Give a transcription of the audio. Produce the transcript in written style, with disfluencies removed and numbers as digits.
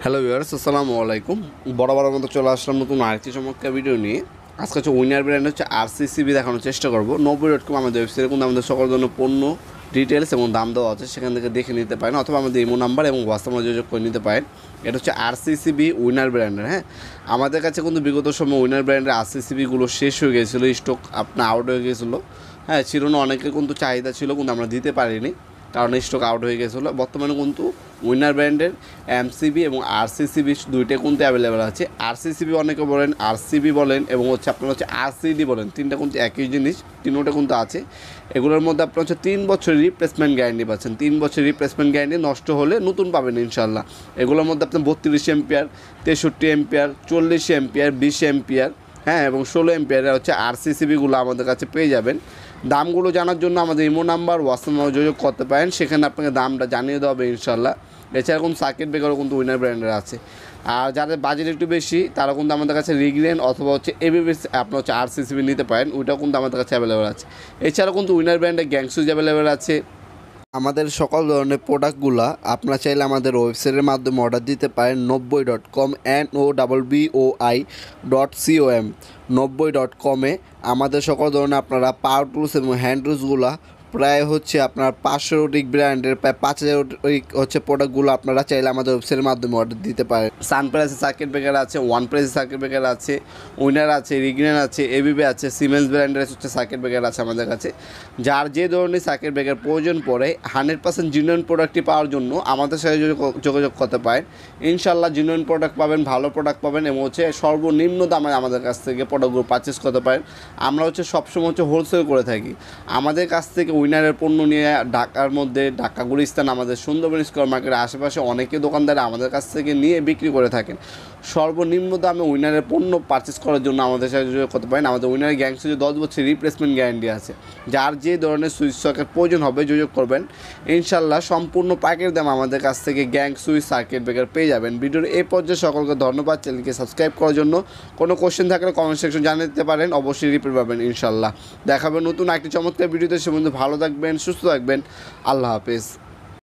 Hello viewers, আসসালামু আলাইকুম। বরাবরের মতো চলে আসলাম নতুন আরেকটি চমৎকার ভিডিও নিয়ে। আজকে হচ্ছে উইনার ব্র্যান্ড হচ্ছে আরসিসিবি দেখানোর চেষ্টা করবো। 90.com আমাদের ওয়েবসাইটে কিন্তু আমাদের সকল ধরনের পণ্য ডিটেলস এবং দাম দেওয়া আছে, সেখান থেকে দেখে নিতে পারেন, অথবা আমাদের ইমো নাম্বার এবং হোয়াটসঅ্যাপ যোগাযোগ করে নিতে পারেন। এটা হচ্ছে আরসিসিবি উইনার ব্র্যান্ডের। হ্যাঁ, আমাদের কাছে কিন্তু বিগত সময় উইনার ব্র্যান্ডের আরসিসিবিগুলো শেষ হয়ে গিয়েছিলো, স্টক আপনার আউট হয়ে গিয়েছিলো। হ্যাঁ, ছিল না, অনেকের কিন্তু চাহিদা ছিল, কিন্তু আমরা দিতে পারিনি কারণ স্টক আউট হয়ে গেছিলো। বর্তমানে কিন্তু উইনার ব্র্যান্ডের এমসিবি এবং আরসিসিবি দুইটাই কিন্তু অ্যাভেলেবেল আছে। আরসিসিবি অনেকে বলেন, আরসিবি বলেন, এবং হচ্ছে আপনার হচ্ছে আরসিডি বলেন, তিনটা কিন্তু একই জিনিস, তিনটা কিন্তু আছে। এগুলোর মধ্যে আপনার হচ্ছে 3 বছরের রিপ্লেসমেন্ট গ্যারান্টি পাচ্ছেন। 3 বছরের রিপ্লেসমেন্ট গ্যারান্টি, নষ্ট হলে নতুন পাবেন ইনশাল্লাহ। এগুলোর মধ্যে আপনার 32 এম্পিয়ার, 63 এম্পিয়ার, 40 এম্পিয়ার, 20 এম্পিয়ার, হ্যাঁ, এবং 16 এম্পিয়ারের হচ্ছে আরসিসিবিগুলো আমাদের কাছে পেয়ে যাবেন। দামগুলো জানার জন্য আমাদের ইমো নাম্বার, হোয়াটসঅ্যাপ যোগাযোগ করতে পারেন, সেখানে আপনাকে দামটা জানিয়ে দেওয়া হবে ইনশাল্লাহ। এছাড়া কোনো সার্কিট ব্রেকারও কিন্তু উইনার ব্র্যান্ডের আছে। আর যাদের বাজেট একটু বেশি, তারা কিন্তু আমাদের কাছে রিগ্রেন অথবা হচ্ছে এবিবি আপনার হচ্ছে আরসিসিবি নিতে পারেন, ওইটাও কিন্তু আমাদের কাছে অ্যাভেলেবেল আছে। এছাড়া কিন্তু উইনার ব্র্যান্ডের গ্যাং সুইচ অ্যাভেলেবেল আছে। আমাদের সকল ধরনের প্রোডাক্টগুলো আপনারা চাইলে আমাদের ওয়েবসাইটের মাধ্যমে অর্ডার দিতে পারেন। 90.com NOBBOI.com 90.com-এ আমাদের সকল ধরনের আপনারা পাওয়ার টুলস এবং হ্যান্ড টুলসগুলো প্রায় হচ্ছে আপনার 500 ব্র্যান্ডের প্রায় 5000 হচ্ছে প্রোডাক্টগুলো আপনারা চাইলে আমাদের ওয়েবসাইটের মাধ্যমে অর্ডার দিতে পারেন। সানপ্রাইসের সার্কিট ব্রেকার আছে, ওয়ান প্রাইসের সার্কিট ব্রেকার আছে, উইনার আছে, রিগ্রেন আছে, এবিবি আছে, সিমেন্স ব্র্যান্ডের হচ্ছে সার্কিট ব্রেকার আছে আমাদের কাছে। যার যে ধরনের সার্কিট ব্রেকার প্রয়োজন পড়ে 100% জিনুইন প্রোডাক্টটি পাওয়ার জন্য আমাদের সাথে যোগাযোগ করতে পারেন। ইনশাল্লাহ জিনুইন প্রোডাক্ট পাবেন, ভালো প্রোডাক্ট পাবেন, এবং হচ্ছে সর্বনিম্ন দামে আমাদের কাছ থেকে প্রোডাক্টগুলো পারচেস করতে পারেন। আমরা হচ্ছে সবসময় হচ্ছে হোলসেল করে থাকি। আমাদের কাছ থেকে উইনারের পণ্য নিয়ে ঢাকার মধ্যে, ঢাকা গুলিস্তান, আমাদের সুন্দরবন স্কয়ার মার্কেটের আশেপাশে অনেকে দোকানদার আমাদের কাছ থেকে নিয়ে বিক্রি করে থাকেন। সর্বনিম্ন দামে উইনারের পণ্য পারচেস করার জন্য আমাদের সাথে যোগাযোগ করতে পারেন। আমাদের উইনারের গ্যাং সুইচে 10 বছর রিপ্লেসমেন্ট গ্যারান্টি আছে। যার যে ধরনের সুইচ সকেট প্রয়োজন হবে যোগাযোগ করবেন, ইনশাল্লাহ সম্পূর্ণ পাইকারি দাম আমাদের কাছ থেকে গ্যাং সুইচ সার্কিট ব্রেকার পেয়ে যাবেন। ভিডিওর এই পর্যায়ে সকলকে ধন্যবাদ। চ্যানেলকে সাবস্ক্রাইব করার জন্য। কোনো কোশ্চেন থাকলে কমেন্ট সেকশন জানিয়ে দিতে পারেন, অবশ্যই রিপ্লাই পাবেন ইনশাল্লাহ। দেখাবেন নতুন একটি চমৎকার ভিডিওতে। সে বন্ধু ভালো থাকবেন, সুস্থ থাকবেন। আল্লাহ হাফেজ।